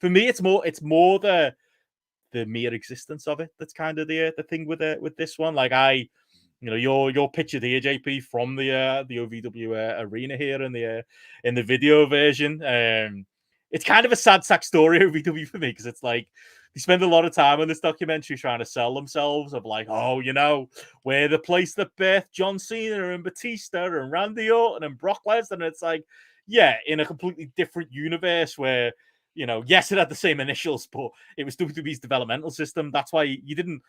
for me, it's more the mere existence of it that's kind of the thing with this one. Like your picture here, JP, from the OVW arena here in the video version. It's kind of a sad sack story, OVW, for me, because it's like they spend a lot of time in this documentary trying to sell themselves of like, oh, we're the place that birthed John Cena and Batista and Randy Orton and Brock Lesnar. And it's like, yeah, in a completely different universe where, yes, it had the same initials, but it was WWE's developmental system. That's why you didn't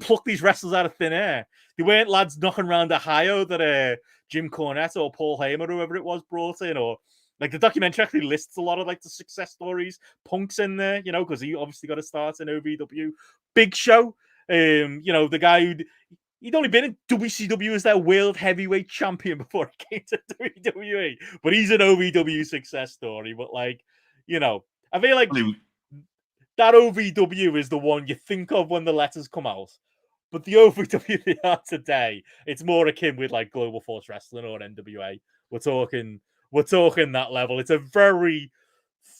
pluck these wrestlers out of thin air. They weren't lads knocking around Ohio that Jim Cornette or Paul Heyman or whoever it was brought in, or like the documentary actually lists a lot of like the success stories. Punk's in there, because he obviously got to start in OVW. Big Show, the guy he'd only been in WCW as their world heavyweight champion before he came to WWE, but he's an OVW success story. But like, I feel like that OVW is the one you think of when the letters come out. But the OVW they are today, it's more akin with like Global Force Wrestling or NWA. We're talking that level. It's a very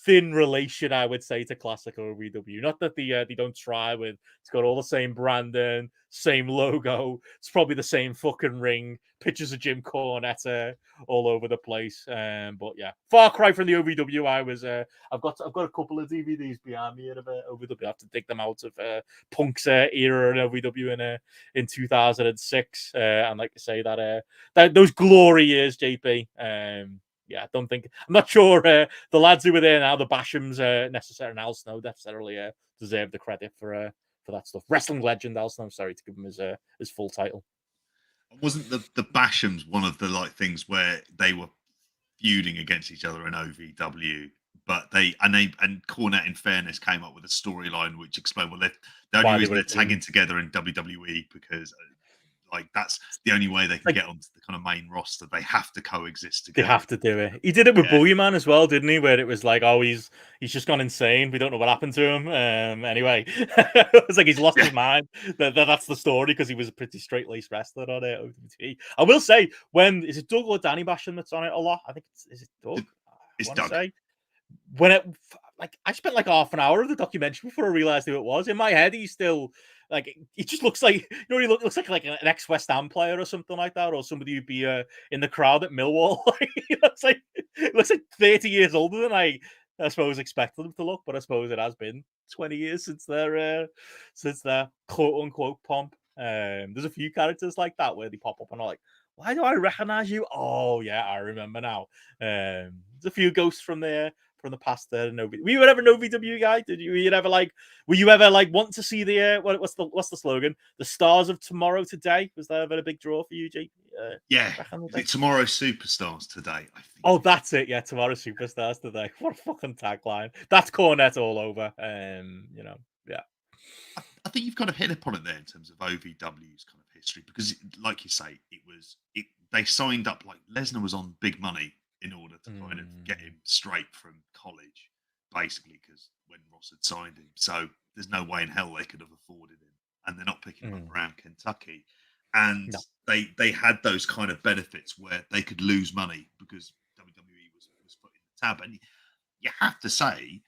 thin relation, I would say, to classic OVW. Not that they don't try with. It's got all the same branding, same logo. It's probably the same fucking ring. Pictures of Jim Cornette all over the place. But yeah, far cry from the OVW. I've got a couple of DVDs behind me of OVW. I have to dig them out of Punk's era in OVW in 2006. And like I say, that those glory years, JP. Yeah, I'm not sure the lads who were there now, the Bashams necessarily, and Al Snow necessarily deserve the credit for that stuff. Wrestling legend Al Snow, sorry to give him his full title. Wasn't the Bashams one of the like things where they were feuding against each other in OVW, but and Cornette, in fairness, came up with a storyline which explained the only reason they're tagging together in WWE because like that's the only way they can get onto the kind of main roster. They have to coexist together. They have to do it. He did it with Boogeyman as well, didn't he? Where it was like, oh, he's just gone insane. We don't know what happened to him. Anyway, it was like he's lost his mind. That's the story because he was a pretty straight-laced wrestler on it. OVW. I will say, is it Doug or Danny Basham that's on it a lot? I think is it Doug? It's Doug. I spent like half an hour of the documentary before I realized who it was. In my head, he's still like, he just looks like, he looks like an ex-West Ham player or something like that, or somebody who'd be in the crowd at Millwall. It looks like 30 years older than I suppose expected him to look, but I suppose it has been 20 years since their quote-unquote pomp. There's a few characters like that where they pop up and are like, why do I recognize you? Oh, yeah, I remember now. There's a few ghosts from the past there. Were you ever an OVW guy? Were you ever want to see the what's the slogan? The stars of tomorrow today? Was that ever a big draw for you, Jake? Yeah, tomorrow superstars today, I think. Oh, that's it. Yeah, tomorrow superstars today. What a fucking tagline. That's Cornette all over. Yeah. I think you've kind of hit upon it there in terms of OVW's kind of history, because like you say, they signed up, like Lesnar was on big money in order to kind of get him straight from college, basically, because when Ross had signed him. So there's no way in hell they could have afforded him. And they're not picking him up around Kentucky. And they had those kind of benefits where they could lose money because WWE was putting the tab. And you have to say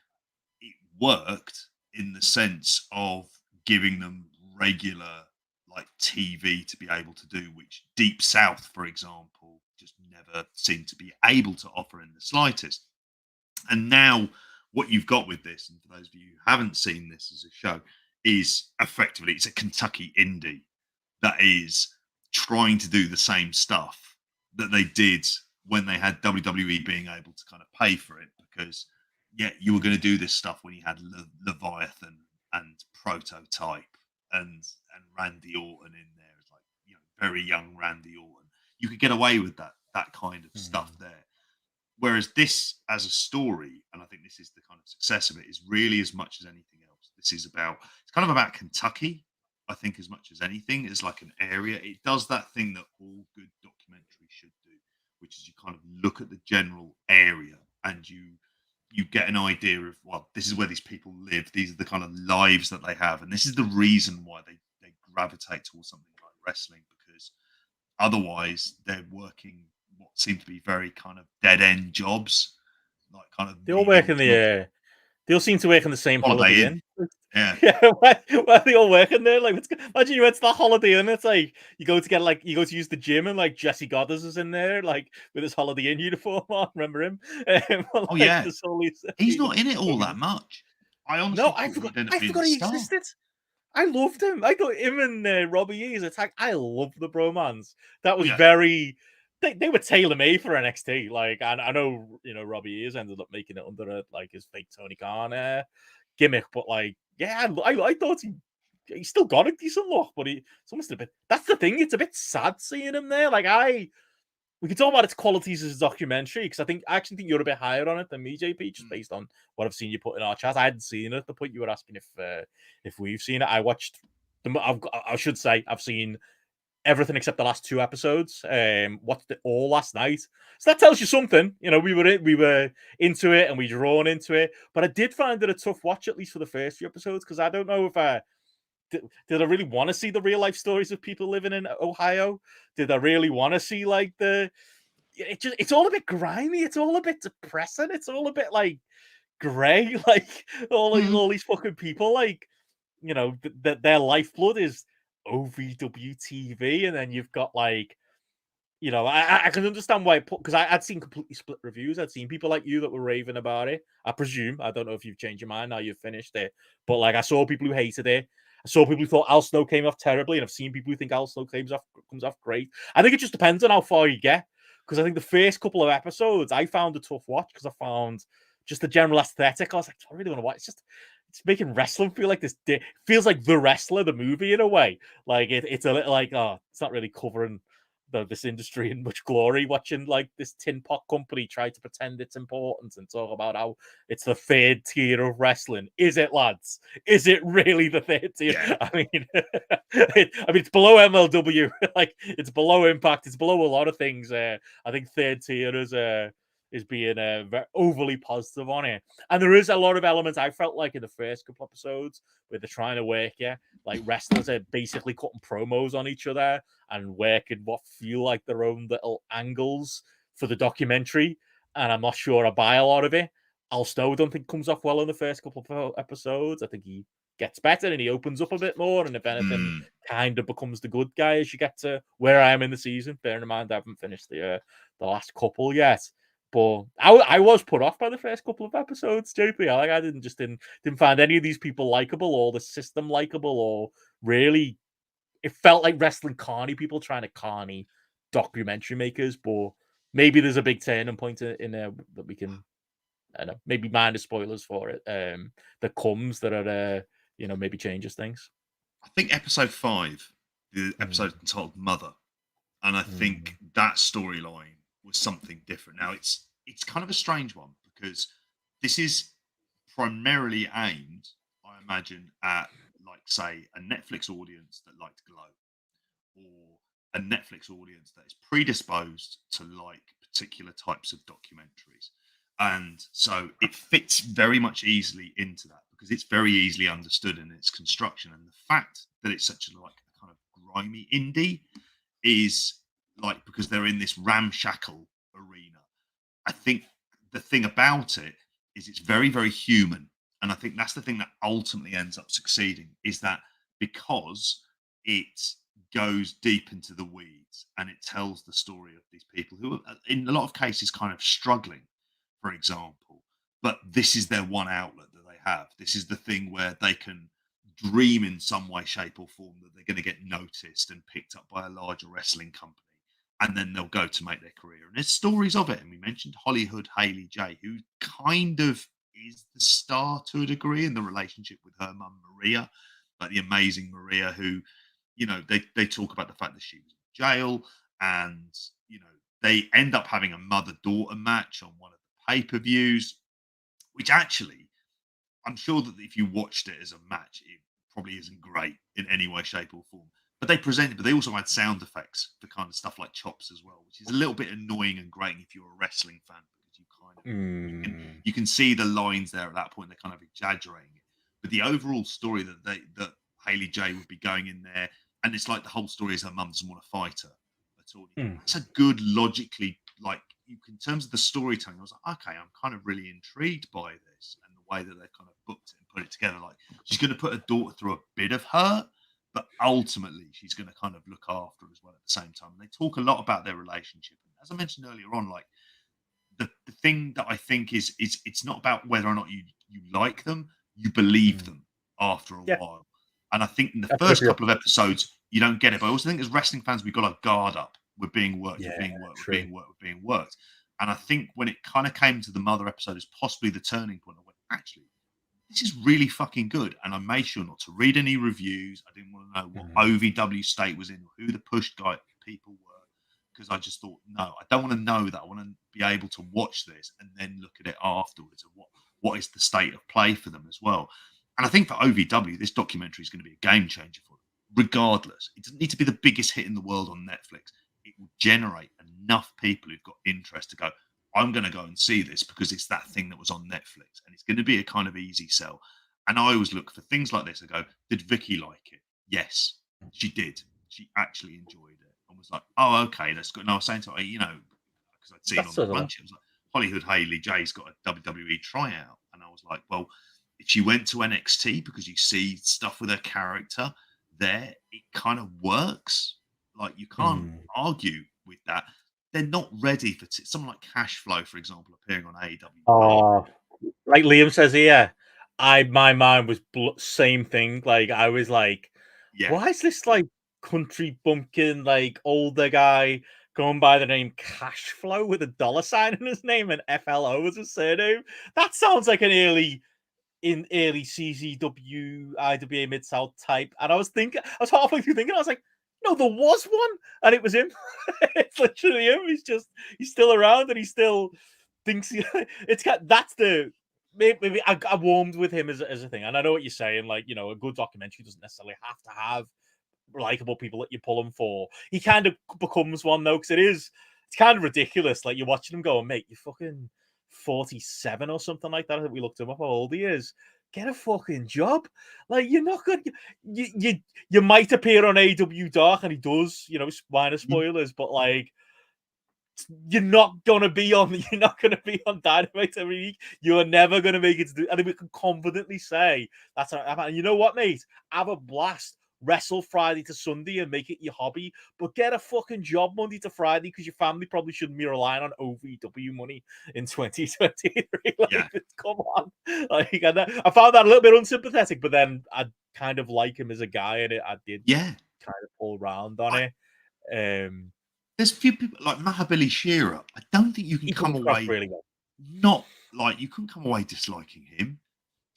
it worked in the sense of giving them regular like TV to be able to do, which Deep South, for example, just never seemed to be able to offer in the slightest. And now what you've got with this, and for those of you who haven't seen this as a show, is effectively it's a Kentucky indie that is trying to do the same stuff that they did when they had WWE being able to kind of pay for it, because you were going to do this stuff when you had Leviathan and Prototype and Randy Orton in there as like very young Randy Orton. You could get away with that kind of stuff there. Whereas this, as a story, and I think this is the kind of success of it, is really as much as anything else. It's kind of about Kentucky, I think, as much as anything. It's like an area. It does that thing that all good documentaries should do, which is you kind of look at the general area and you get an idea of, well, this is where these people live. These are the kind of lives that they have. And this is the reason why they gravitate towards something like wrestling, because otherwise they're working what seem to be very kind of dead end jobs, like kind of they all work in the They all seem to work in the same Holiday Holiday Inn. Inn. Yeah. Yeah, why are they all working there? Like, imagine you went to the Holiday Inn. It's like you go to use the gym, and like Jesse Goddard is in there, like with his Holiday Inn uniform on. Remember him? Oh Like yeah. there's all these He's people. not in it all that much. I honestly No, I thought forgot. he'd end up I being the forgot he star. existed. I loved him. I thought him and Robbie E's attack. I love the bromance. That Oh was yeah. very. They were tailor made for NXT. Like, and I know Robbie E's ended up making it under like his fake Tony Khan gimmick, but like, yeah, I thought he still got a decent look, but it's almost a bit. That's the thing. It's a bit sad seeing him there. Like, we can talk about its qualities as a documentary because I actually think you're a bit higher on it than me, JP, just based on what I've seen you put in our chat. I hadn't seen it at the point you were asking if we've seen it. I watched I should say I've seen everything except the last 2 episodes. Watched it all last night, so that tells you something. We were into it and we drawn into it, but I did find it a tough watch, at least for the first few episodes, because I don't know if did I really want to see the real life stories of people living in Ohio? Did I really want to see like it's all a bit grimy, it's all a bit depressing, it's all a bit like grey, like all these fucking people, like their lifeblood is OVW TV, and then you've got like I can understand why, because I'd seen completely split reviews. I'd seen people like you that were raving about it. I presume. I don't know if you've changed your mind now you've finished it. But like, I saw people who hated it. I saw people who thought Al Snow came off terribly, and I've seen people who think Al Snow comes off great. I think it just depends on how far you get. Because I think the first couple of episodes I found a tough watch because I found just the general aesthetic. I was like, I really want to watch. It's making wrestling feel like this. Feels like The Wrestler, the movie, in a way. Like it's a little like, oh, it's not really covering this industry in much glory, watching like this tin pot company try to pretend it's important and talk about how it's the third tier of wrestling. Is it, lads? Is it really the third tier? Yeah. I mean, it's below MLW. Like, it's below Impact. It's below a lot of things. I think third tier is being very overly positive on it, and there is a lot of elements I felt like in the first couple episodes where they're trying to work, like wrestlers are basically cutting promos on each other and working what feel like their own little angles for the documentary. And I'm not sure I buy a lot of it. Al Snow, I don't think, comes off well in the first couple of episodes. I think he gets better and he opens up a bit more. And if anything, kind of becomes the good guy as you get to where I am in the season. Bearing in mind, I haven't finished the last couple yet. But I was put off by the first couple of episodes, JP. I didn't find any of these people likable or the system likable, or really, it felt like wrestling carny people trying to carny documentary makers. But maybe there's a big turning point in there that we can, I don't know, maybe minor spoilers for it that comes that are maybe changes things. I think episode 5, the episode entitled Mother, and I think that storyline was something different. Now it's kind of a strange one because this is primarily aimed, I imagine, at like say a Netflix audience that liked Glow, or a Netflix audience that is predisposed to like particular types of documentaries. And so it fits very much easily into that because it's very easily understood in its construction. And the fact that it's such a like a kind of grimy indie is like because they're in this ramshackle arena. I think the thing about it is it's very, very human. And I think that's the thing that ultimately ends up succeeding, is that because it goes deep into the weeds and it tells the story of these people who are in a lot of cases kind of struggling, for example, but this is their one outlet that they have. This is the thing where they can dream in some way, shape, or form that they're going to get noticed and picked up by a larger wrestling company, and then they'll go to make their career. And there's stories of it. And we mentioned Hollywood Haley J, who kind of is the star to a degree in the relationship with her mum Maria, but the amazing Maria, who, they talk about the fact that she was in jail, and they end up having a mother-daughter match on one of the pay-per-views, which actually, I'm sure that if you watched it as a match, it probably isn't great in any way, shape, or form. But they also had sound effects for kind of stuff like chops as well, which is a little bit annoying and grating if you're a wrestling fan, because you can see the lines there at that point. They're kind of exaggerating it. But the overall story that Haley J would be going in there, and it's like the whole story is her mum doesn't want to fight her at all. It's a good logically, like, in terms of the storytelling, I was like, okay, I'm kind of really intrigued by this and the way that they've kind of booked it and put it together. Like she's going to put her daughter through a bit of hurt, but ultimately she's going to kind of look after her as well at the same time. And they talk a lot about their relationship. And as I mentioned earlier on, like the thing that I think is it's not about whether or not you like them, you believe them after a Yeah, while. And I think in the that's first pretty couple of episodes, you don't get it. But I also think as wrestling fans, we've got our guard up. We're being worked, yeah, we're being worked, we're true. being worked, we're being worked. And I think when it kind of came to the mother episode as possibly the turning point, I went, actually, this is really fucking good. And I made sure not to read any reviews. I didn't want to know what OVW state was in or who the push guy people were. Because I just thought, no, I don't want to know that. I want to be able to watch this and then look at it afterwards and what is the state of play for them as well. And I think for OVW, this documentary is going to be a game changer for them, regardless. It doesn't need to be the biggest hit in the world on Netflix. It will generate enough people who've got interest to go, I'm going to go and see this because it's that thing that was on Netflix. And it's going to be a kind of easy sell. And I always look for things like this. I go, did Vicky like it? Yes, she did. She actually enjoyed it and was like, oh, okay, that's good. And I was saying to her, because I'd seen That's on sort the of run, she was like, Hollywood Hailey J's got a WWE tryout. And I was like, well, if she went to NXT because you see stuff with her character there, it kind of works. Like you can't argue with that. They're not ready for someone like Cash Flow, for example, appearing on AEW. Oh, like Liam says here, my mind was same thing. Like I was like, Yeah, why is this like country bumpkin like older guy going by the name Cash Flow with a dollar sign in his name and FLO as a surname? That sounds like an early CZW IWA Mid South type. And I was halfway through thinking, I was like, no, there was one, and it was him. It's literally him. He's still around, and he still thinks that's the maybe I warmed with him as a thing. And I know what you're saying. Like, a good documentary doesn't necessarily have to have likable people that you pull him for. He kind of becomes one though, because it's kind of ridiculous. Like you're watching him go, mate, you're fucking 47 or something like that. I think we looked him up how old he is. Get a fucking job. Like you're not good. You might appear on AW Dark, and he does. Minor spoilers, but like you're not gonna be on Dynamite every week. You are never gonna make it to do. And we can confidently say that's not happening. You know what, mate? Have a blast. Wrestle Friday to Sunday and make it your hobby, but get a fucking job Monday to Friday because your family probably shouldn't be relying on OVW money in 2023. yeah. Come on. Like, I found that a little bit unsympathetic, but then I kind of like him as a guy, and I did kind of pull around on it. There's a few people like Mahabali Shearer. I don't think you can come away really well. not like you couldn't come away disliking him.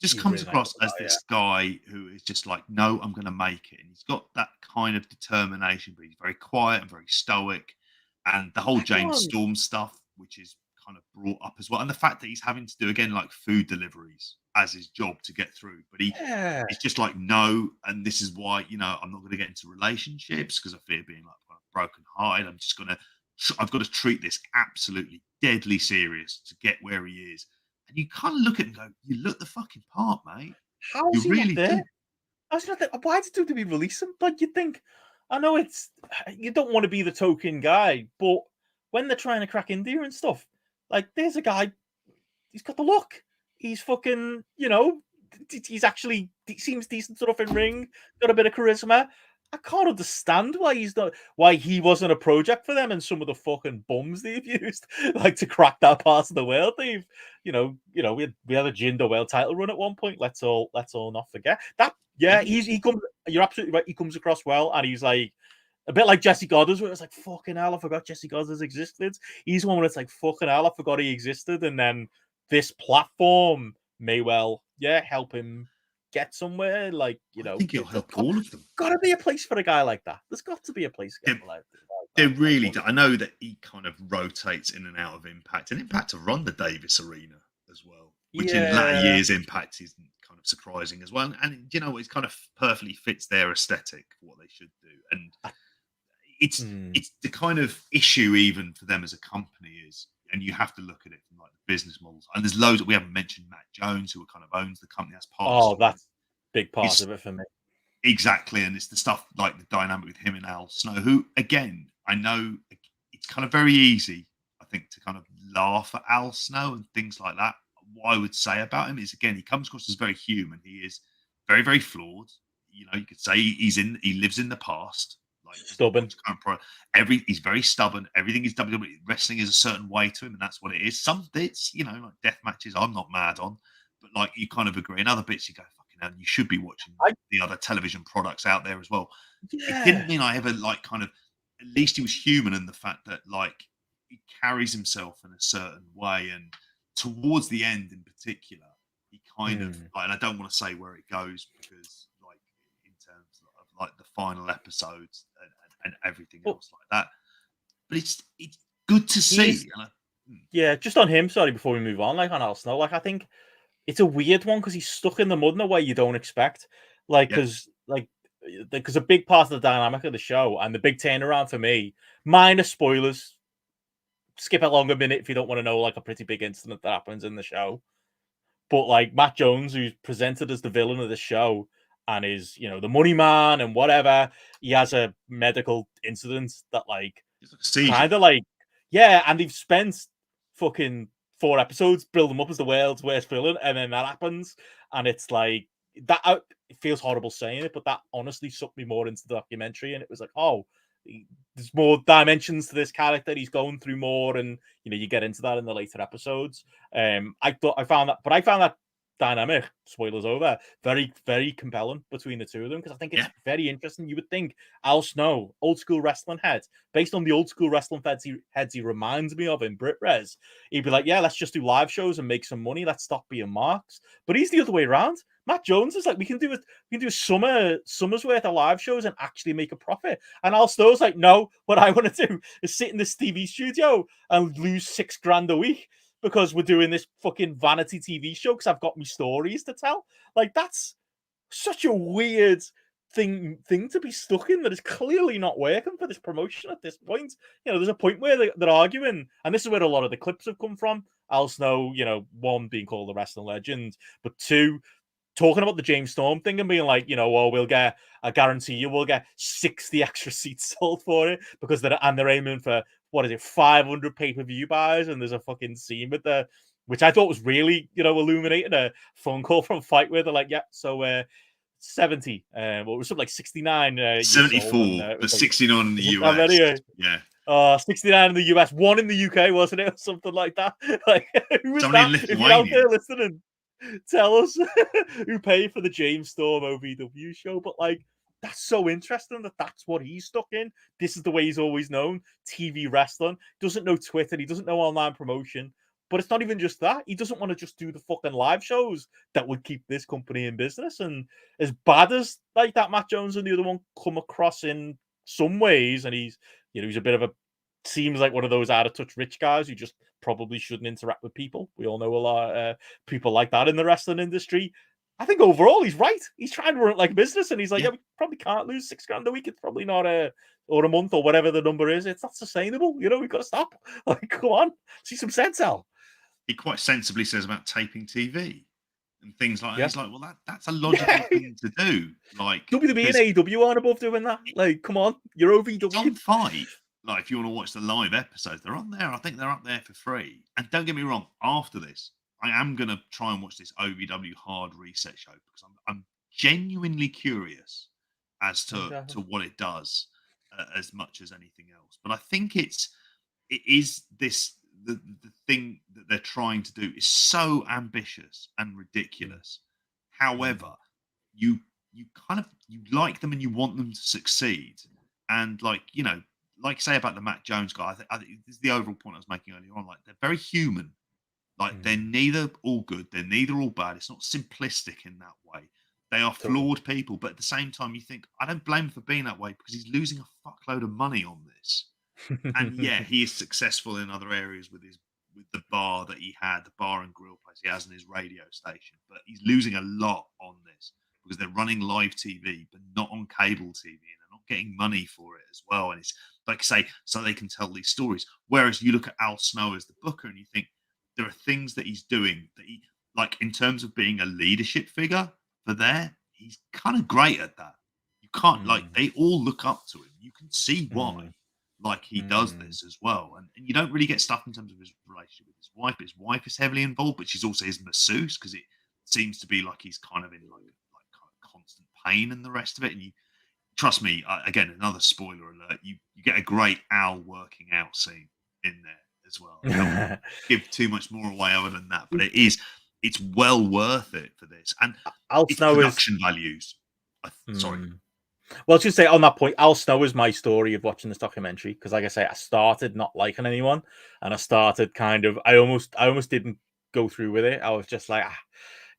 Just comes really across nice as this guy who is just like, no, I'm going to make it. And he's got that kind of determination, but he's very quiet and very stoic. And the whole James Storm stuff, which is kind of brought up as well. And the fact that he's having to do, again, like food deliveries as his job to get through. But he's just like, no. And this is why, I'm not going to get into relationships because I fear being like broken hearted. I've got to treat this absolutely deadly serious to get where he is. And you kind of look at him and go, you look the fucking part, mate. How is you he really not there? do. I was not there. Why did WWE release him? Like, you think, I know you don't want to be the token guy, but when they're trying to crack India and stuff, like, there's a guy, he's got the look. He's fucking, he seems decent enough in ring, got a bit of charisma. I can't understand why he wasn't a project for them and some of the fucking bums they've used, like to crack that part of the world. We had a Jinder World title run at one point. Let's all not forget that. Yeah, he comes. You're absolutely right. He comes across well, and he's like a bit like Jesse Goddard, where it's like fucking hell, I forgot Jesse Goddard existed. He's one where it's like fucking hell, I forgot he existed, and then this platform may well, help him get somewhere. Like, I think it'll help all of them. Got to be a place for a guy like that. There's got to be a place for like They really do. I know that he kind of rotates in and out of Impact, and Impact have run the Davis Arena as well, which in latter years Impact isn't kind of surprising as well. And it kind of perfectly fits their aesthetic for what they should do. And it's the kind of issue even for them as a company is, and you have to look at it from like the business models. And there's loads that we haven't mentioned. Matt Jones, who kind of owns the company, that's part. Oh, that's big part of it for me. Exactly, and it's the stuff like the dynamic with him and Al Snow, who, again, I know it's kind of very easy, I think, to kind of laugh at Al Snow and things like that. what I would say about him is, again, he comes across as very human. He is very, very flawed. You know, you could say he lives in the past. Like, Stubborn. he's very stubborn. Everything is WWE. Wrestling is a certain way to him, and that's what it is. Some bits, you know, like death matches, I'm not mad on, but like you kind of agree. In other bits, you go, fucking hell, you should be watching the other television products out there as well. It didn't mean I ever like kind of. At least he was human in the fact that like he carries himself in a certain way, and towards the end, in particular, he kind of like. And I don't want to say where it goes because, like, in terms of like the final episodes and everything else like that. But it's good to see. Yeah, just on him. Sorry, before we move on, like on Al Snow, like I think it's a weird one because he's stuck in the mud in a way you don't expect. Like, because a big part of the dynamic of the show and the big turnaround for me, minor spoilers. Skip along a minute if you don't want to know like a pretty big incident that happens in the show. But like Matt Jones, who's presented as the villain of the show and is, you know, the money man and whatever, he has a medical incident that like kind of like, yeah, and they've spent fucking 4 episodes building him up as the world's worst villain, and then that happens, and it's like that. It feels horrible saying it, but that honestly sucked me more into the documentary, and it was like, oh, there's more dimensions to this character. He's going through more, and you know, you get into that in the later episodes. I found that dynamic, spoilers over, very, very compelling between the two of them, because I think it's very interesting. You would think Al Snow, old school wrestling head, based on the old school wrestling heads he reminds me of in Brit Res, he'd be like, yeah, let's just do live shows and make some money. Let's stop being marks. But he's the other way around. Matt Jones is like, we can do a summer's worth of live shows and actually make a profit. And Al Snow's like, no, what I want to do is sit in this TV studio and lose $6,000 a week because we're doing this fucking vanity TV show because I've got my stories to tell. Like, that's such a weird thing to be stuck in that is clearly not working for this promotion at this point. You know, there's a point where they're arguing, and this is where a lot of the clips have come from. Al Snow, you know, 1, being called a wrestling legend, but 2, talking about the James Storm thing and being like, you know, well, I guarantee you, we'll get 60 extra seats sold for it because they're aiming for, what is it, 500 pay-per-view buys, and there's a fucking scene with which I thought was really, you know, illuminating, a phone call from Fight where they're like, yeah, so 70, well, it was something like 69. 74, but 69 in the US. Yeah. 69 in the US, 1 in the UK, wasn't it? Or something like that. Like, who was that? If you're out there listening, tell us who paid for the James Storm OVW show. But like, that's so interesting that that's what he's stuck in. This is the way he's always known. TV wrestling. Doesn't know Twitter. He doesn't know online promotion. But it's not even just that. He doesn't want to just do the fucking live shows that would keep this company in business. And as bad as like that Matt Jones and the other one come across in some ways, and he's a bit of a, seems like one of those out of touch rich guys who just probably shouldn't interact with people. We all know a lot of people like that in the wrestling industry. I think overall he's right. He's trying to run it like a business, and he's like, yeah, we probably can't lose $6,000 a week. It's probably not or a month or whatever the number is. It's not sustainable. You know, we've got to stop. Like, come on, see some sense, Al. He quite sensibly says about taping TV and things like that. He's like, well, that's a logical thing to do. Like, WWE and AEW aren't above doing that. Like, come on, you're OVW. It's on Fight. Like, if you want to watch the live episodes, they're on there. I think they're up there for free. And don't get me wrong, after this, I am going to try and watch this OVW Hard Reset show because I'm genuinely curious as to what it does as much as anything else. But I think it is this, the thing that they're trying to do is so ambitious and ridiculous. However, you like them and you want them to succeed. And like, you know, like say about the Matt Jones guy, I think this is the overall point I was making earlier on. Like, they're very human. Like, they're neither all good, they're neither all bad. It's not simplistic in that way. They are flawed people, but at the same time, you think, I don't blame him for being that way because he's losing a fuckload of money on this. And yeah, he is successful in other areas with the bar that he had, the bar and grill place he has in his radio station. But he's losing a lot on this because they're running live TV, but not on cable TV, and they're not getting money for it as well. And it's like, say, so they can tell these stories. Whereas you look at Al Snow as the booker and you think there are things that he's doing that he, like, in terms of being a leadership figure for there, he's kind of great at that. You can't, like, they all look up to him. You can see why. like he does this as well. And you don't really get stuff in terms of his relationship with his wife, but his wife is heavily involved, but she's also his masseuse, because it seems to be like he's kind of in like kind of constant pain and the rest of it. And you trust me, again, another spoiler alert, you get a great Al working out scene in there as well. I don't want to give too much more away other than that, but it's well worth it for this. And Al its Snow is production values. Sorry. Well, I should say on that point, Al Snow is my story of watching this documentary, because, like I say, I started not liking anyone, and I started kind of, I almost didn't go through with it. I was just like,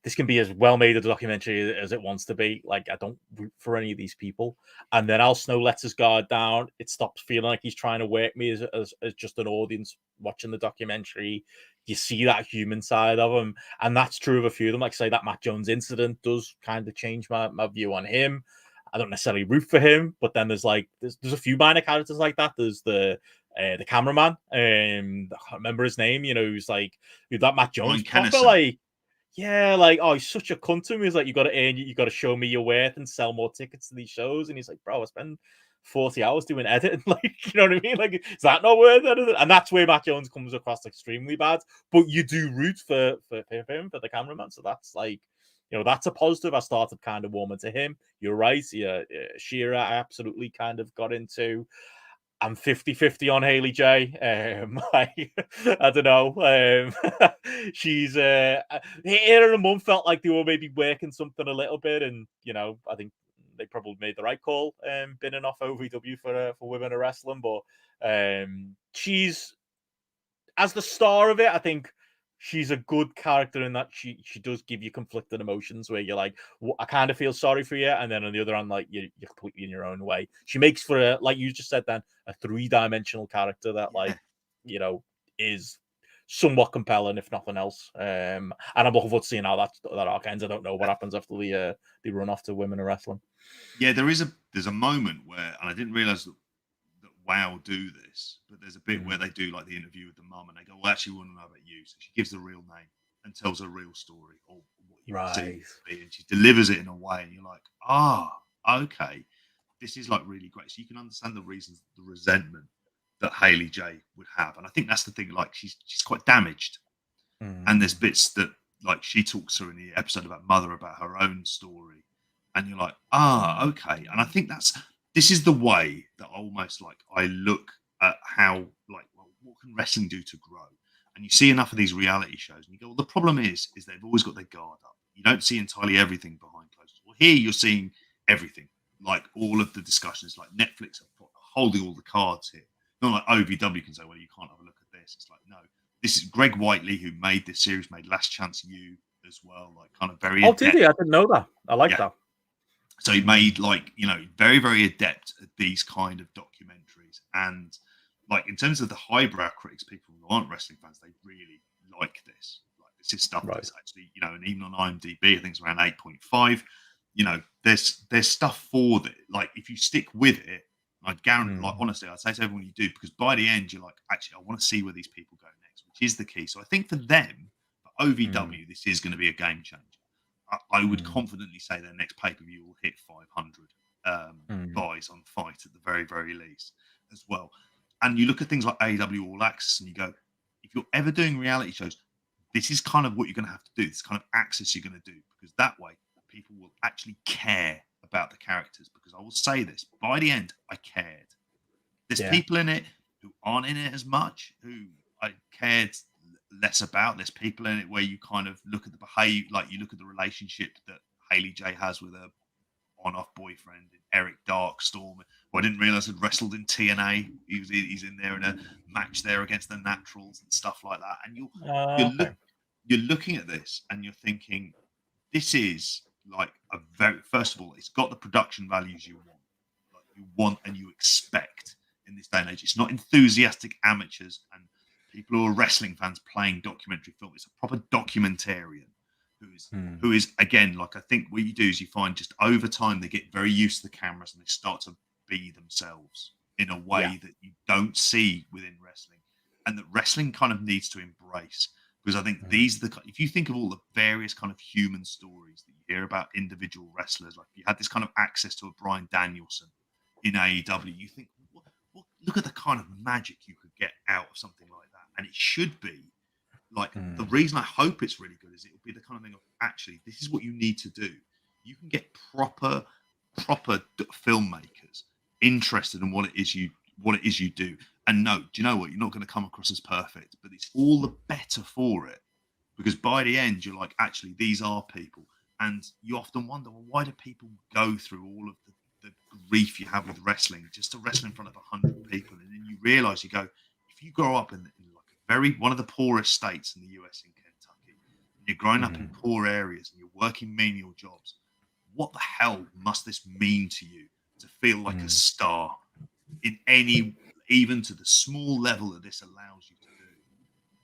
this can be as well made a documentary as it wants to be. Like, I don't root for any of these people. And then Al Snow lets his guard down. It stops feeling like he's trying to work me as just an audience watching the documentary. You see that human side of him, and that's true of a few of them. Like, say, that Matt Jones incident does kind of change my view on him. I don't necessarily root for him, but then there's a few minor characters like that. There's the cameraman, I can't remember his name. Who's like that Matt Jones proper, like, yeah, like, oh, he's such a cunt to me. He's like, you got to earn, you got to show me your worth and sell more tickets to these shows. And he's like, bro, I spend 40 hours doing editing. Like, you know what I mean? Like, is that not worth it? And that's where Matt Jones comes across extremely bad. But you do root for him, for the cameraman. So that's like, that's a positive. I started kind of warming to him. You're right. Yeah, Shearer, I absolutely kind of got into. I'm 50-50 on Haley J. I don't know. She's here and a mum felt like they were maybe working something a little bit, and I think they probably made the right call, binning off OVW for women in wrestling. But she's, as the star of it, I think she's a good character in that she does give you conflicting emotions where you're like, I kind of feel sorry for you, and then on the other hand, like, you're completely in your own way. She makes for a, like you just said, then, a 3-dimensional character that, like, is somewhat compelling, if nothing else. And I'm looking forward to seeing how that arc ends. I don't know what happens after the run off to women in wrestling. Yeah, there's a moment where, and I didn't realize that WoW do this, but there's a bit where they do like the interview with the mum, and they go, "Well, actually, we want to know about you." So she gives the real name and tells a real story, or what you see, and she delivers it in a way, and you're like, okay, this is like really great. So you can understand the reasons, the resentment that Haley J would have, and I think that's the thing. Like, she's quite damaged, and there's bits that, like, she talks to her in the episode about Mother, about her own story, and you're like, okay. And I think this is the way that almost, like, I look at how, like, well, what can wrestling do to grow? And you see enough of these reality shows, and you go, well, the problem is they've always got their guard up. You don't see entirely everything behind closed doors. Well, here you're seeing everything, like all of the discussions, like Netflix are holding all the cards here. Not like OVW can say, well, you can't have a look at this. It's like, no, this is Greg Whiteley, who made this series, made Last Chance U as well, like, kind of very adept. Did he? I didn't know that. I like that. So he made, like, very, very adept at these kind of documentaries. And, like, in terms of the highbrow critics, people who aren't wrestling fans, they really like this. Like, this is stuff that's actually, and even on IMDb, I think it's around 8.5. There's stuff for that. Like, if you stick with it, I guarantee, like, honestly, I'd say to everyone, you do, because by the end, you're like, actually, I want to see where these people go next, which is the key. So I think for them, for OVW, this is going to be a game changer. I would confidently say their next pay-per-view will hit 500 buys on Fight at the very, very least as well. And you look at things like AEW All Access, and you go, if you're ever doing reality shows, this is kind of what you're going to have to do. This kind of access you're going to do, because that way people will actually care about the characters. Because I will say this, by the end, I cared. There's people in it who aren't in it as much, who I cared less about. There's people in it where you kind of look at the behavior, like, you look at the relationship that Haley J has with her on-off boyfriend, Eric Darkstorm, who I didn't realize had wrestled in TNA. He's in there in a match there against the Naturals and stuff like that. And you're looking at this and you're thinking, this is like a very, first of all, it's got the production values you want and you expect in this day and age. It's not enthusiastic amateurs and people who are wrestling fans playing documentary film. It's a proper documentarian who is, again, like, I think what you do is you find just over time they get very used to the cameras and they start to be themselves in a way that you don't see within wrestling, and that wrestling kind of needs to embrace. Because I think these are if you think of all the various kind of human stories that you hear about individual wrestlers, like, you had this kind of access to a Bryan Danielson in AEW, you think, what look at the kind of magic you could get out of something like that. And it should be like, the Mm. reason I hope it's really good is it'll be the kind of thing of, actually, this is what you need to do. You can get proper filmmakers interested in what it is you do. And no, do you know what? You're not going to come across as perfect, but it's all the better for it, because by the end you're like, actually, these are people. And you often wonder, well, why do people go through all of the grief you have with wrestling just to wrestle in front of 100 people? And then you realize, you go, if you grow up in like a one of the poorest states in the US, in Kentucky, and you're growing up in poor areas and you're working menial jobs, what the hell must this mean to you to feel like a star in any, even to the small level that this allows you to do?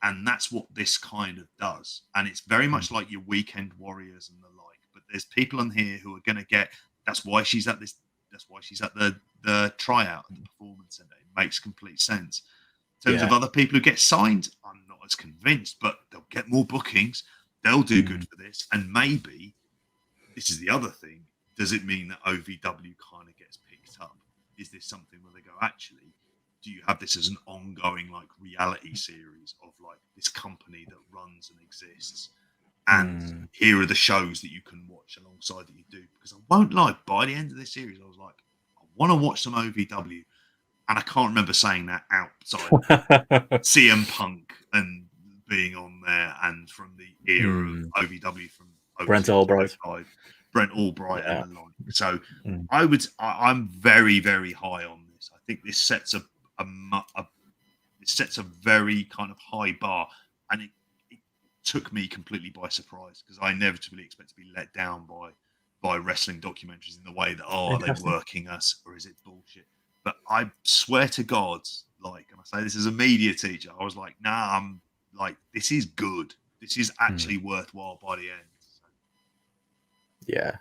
And that's what this kind of does. And it's very much like your Weekend Warriors and the like. But there's people on here who are going to get. That's why she's at this. That's why she's at the tryout at the Performance Center. It makes complete sense. In terms of other people who get signed, I'm not as convinced. But they'll get more bookings. They'll do good for this. And maybe this is the other thing. Does it mean that OVW kind of gets picked up? Is this something where they go, actually, do you have this as an ongoing like reality series of like this company that runs and exists, and here are the shows that you can watch alongside that you do? Because I won't lie, by the end of this series I was like, I want to watch some OVW, and I can't remember saying that outside CM Punk and being on there, and from the era of OVW from Brent Albright, Brent Albright and the like. So I'm very, very high on this. I think this sets it sets a very kind of high bar, and it took me completely by surprise, because I inevitably expect to be let down by wrestling documentaries in the way that, are they working us or is it bullshit? But I swear to God, like, and I say this as a media teacher, I was like, nah, I'm like, this is good. This is actually worthwhile by the end. So. Yeah,